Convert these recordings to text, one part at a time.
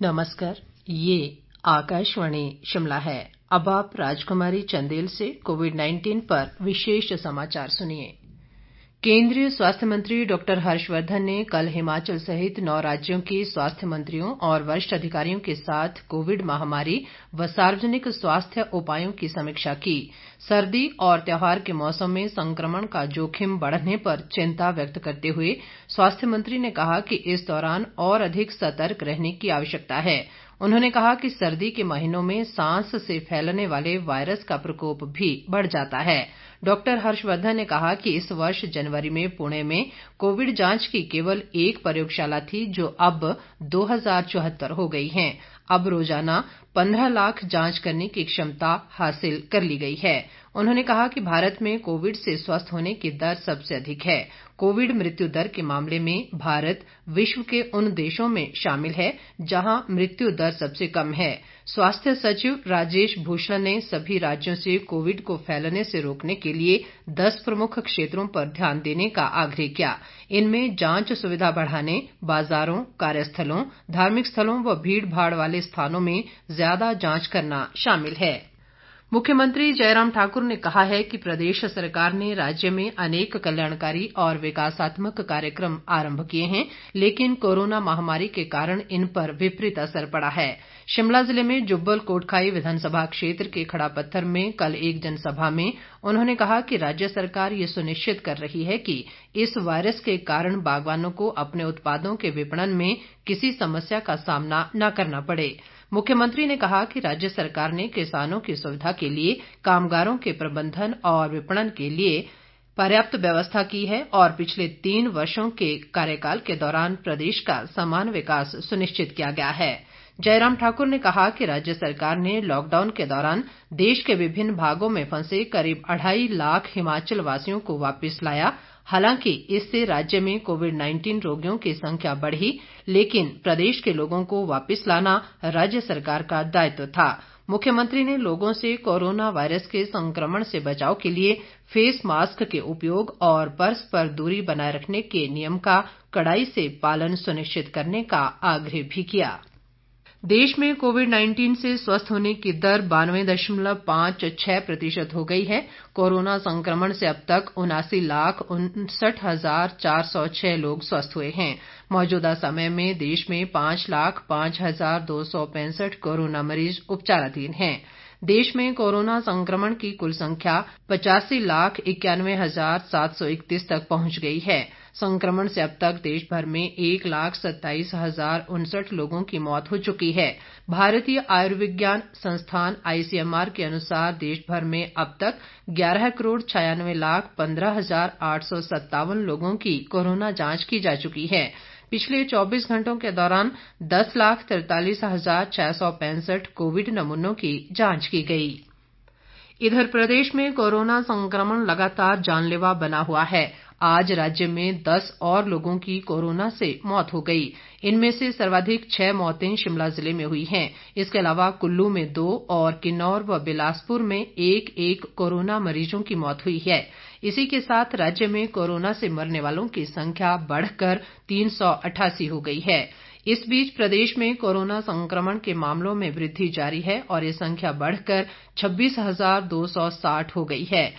नमस्कार। ये आकाशवाणी शिमला है। अब आप राजकुमारी चंदेल से कोविड-19 पर विशेष समाचार सुनिए। केंद्रीय स्वास्थ्य मंत्री डॉक्टर हर्षवर्धन ने कल हिमाचल सहित 9 राज्यों के स्वास्थ्य मंत्रियों और वरिष्ठ अधिकारियों के साथ कोविड महामारी व सार्वजनिक स्वास्थ्य उपायों की समीक्षा की। सर्दी और त्योहार के मौसम में संक्रमण का जोखिम बढ़ने पर चिंता व्यक्त करते हुए स्वास्थ्य मंत्री ने कहा कि इस दौरान और अधिक सतर्क रहने की आवश्यकता है। उन्होंने कहा कि सर्दी के महीनों में सांस से फैलने वाले वायरस का प्रकोप भी बढ़ जाता है। डॉक्टर हर्षवर्धन ने कहा कि इस वर्ष जनवरी में पुणे में कोविड जांच की केवल एक प्रयोगशाला थी जो अब 2074 हो गई हैं। अब रोजाना 15 लाख जांच करने की क्षमता हासिल कर ली गई है। उन्होंने कहा कि भारत में कोविड से स्वस्थ होने की दर सबसे अधिक है। कोविड मृत्यु दर के मामले में भारत विश्व के उन देशों में शामिल है जहां मृत्यु दर सबसे कम है। स्वास्थ्य सचिव राजेश भूषण ने सभी राज्यों से कोविड को फैलने से रोकने के लिए 10 प्रमुख क्षेत्रों पर ध्यान देने का आग्रह किया। इनमें जांच सुविधा बढ़ाने, बाजारों, कार्यस्थलों, धार्मिक स्थलों व भीड़ भाड़ वाले स्थानों में ज्यादा जांच करना शामिल है। मुख्यमंत्री जयराम ठाकुर ने कहा है कि प्रदेश सरकार ने राज्य में अनेक कल्याणकारी और विकासात्मक कार्यक्रम आरंभ किए हैं, लेकिन कोरोना महामारी के कारण इन पर विपरीत असर पड़ा है। शिमला जिले में जुब्बल कोटखाई विधानसभा क्षेत्र के खड़ापत्थर में कल एक जनसभा में उन्होंने कहा कि राज्य सरकार ये सुनिश्चित कर रही है कि इस वायरस के कारण बागवानों को अपने उत्पादों के विपणन में किसी समस्या का सामना न करना पड़े। मुख्यमंत्री ने कहा कि राज्य सरकार ने किसानों की सुविधा के लिए कामगारों के प्रबंधन और विपणन के लिए पर्याप्त व्यवस्था की है और पिछले 3 वर्षों के कार्यकाल के दौरान प्रदेश का समान विकास सुनिश्चित किया गया है। जयराम ठाकुर ने कहा कि राज्य सरकार ने लॉकडाउन के दौरान देश के विभिन्न भागों में फंसे करीब 2.5 लाख हिमाचल वासियों को वापस लाया। हालांकि इससे राज्य में कोविड-19 रोगियों की संख्या बढ़ी, लेकिन प्रदेश के लोगों को वापस लाना राज्य सरकार का दायित्व था। मुख्यमंत्री ने लोगों से कोरोना वायरस के संक्रमण से बचाव के लिए फेस मास्क के उपयोग और परस्पर दूरी बनाए रखने के नियम का कड़ाई से पालन सुनिश्चित करने का आग्रह भी किया। देश में कोविड-19 से स्वस्थ होने की दर 92.56% हो गई है। कोरोना संक्रमण से अब तक 79,59,406 लोग स्वस्थ हुए हैं। मौजूदा समय में देश में 5,05,265 कोरोना मरीज उपचाराधीन हैं। देश में कोरोना संक्रमण की कुल संख्या 85,91,731 तक पहुंच गई है। संक्रमण से अब तक देश भर में 1,27,059 लोगों की मौत हो चुकी है। भारतीय आयुर्विज्ञान संस्थान ICMR के अनुसार देश भर में अब तक 11,96,15,857 लोगों की कोरोना जांच की जा चुकी है। पिछले 24 घंटों के दौरान 10,43,665 कोविड नमूनों की जांच की गई। इधर प्रदेश में कोरोना संक्रमण लगातार जानलेवा बना हुआ है। आज राज्य में 10 और लोगों की कोरोना से मौत हो गई। इनमें से सर्वाधिक 6 मौतें शिमला जिले में हुई हैं। इसके अलावा कुल्लू में 2 और किन्नौर व बिलासपुर में 1-1 कोरोना मरीजों की मौत हुई है। इसी के साथ राज्य में कोरोना से मरने वालों की संख्या बढ़कर 388 हो गई है। इस बीच प्रदेश में कोरोना संक्रमण के मामलों में वृद्धि जारी है और ये संख्या बढ़कर 26,260 हो गई है।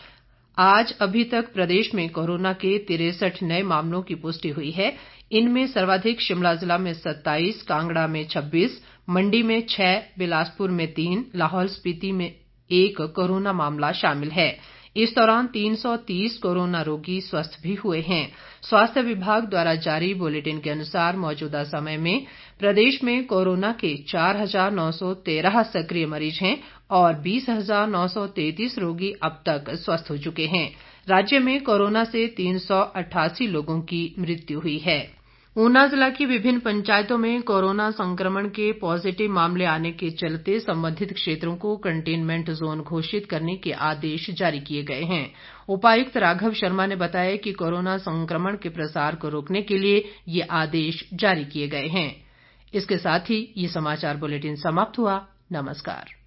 आज अभी तक प्रदेश में कोरोना के 63 नए मामलों की पुष्टि हुई है। इनमें सर्वाधिक शिमला जिला में 27, कांगड़ा में 26, मंडी में 6, बिलासपुर में 3, लाहौल स्पीति में 1 कोरोना मामला शामिल है। इस दौरान 330 कोरोना रोगी स्वस्थ भी हुए हैं। स्वास्थ्य विभाग द्वारा जारी बुलेटिन के अनुसार मौजूदा समय में प्रदेश में कोरोना के 4,913 सक्रिय मरीज हैं और 20,933 रोगी अब तक स्वस्थ हो चुके हैं। राज्य में कोरोना से 388 लोगों की मृत्यु हुई है। ऊना जिला की विभिन्न पंचायतों में कोरोना संक्रमण के पॉजिटिव मामले आने के चलते संबंधित क्षेत्रों को कंटेनमेंट जोन घोषित करने के आदेश जारी किए गए हैं। उपायुक्त राघव शर्मा ने बताया कि कोरोना संक्रमण के प्रसार को रोकने के लिए ये आदेश जारी किए गए हैं। इसके साथ ही ये समाचार बुलेटिन समाप्त हुआ। नमस्कार।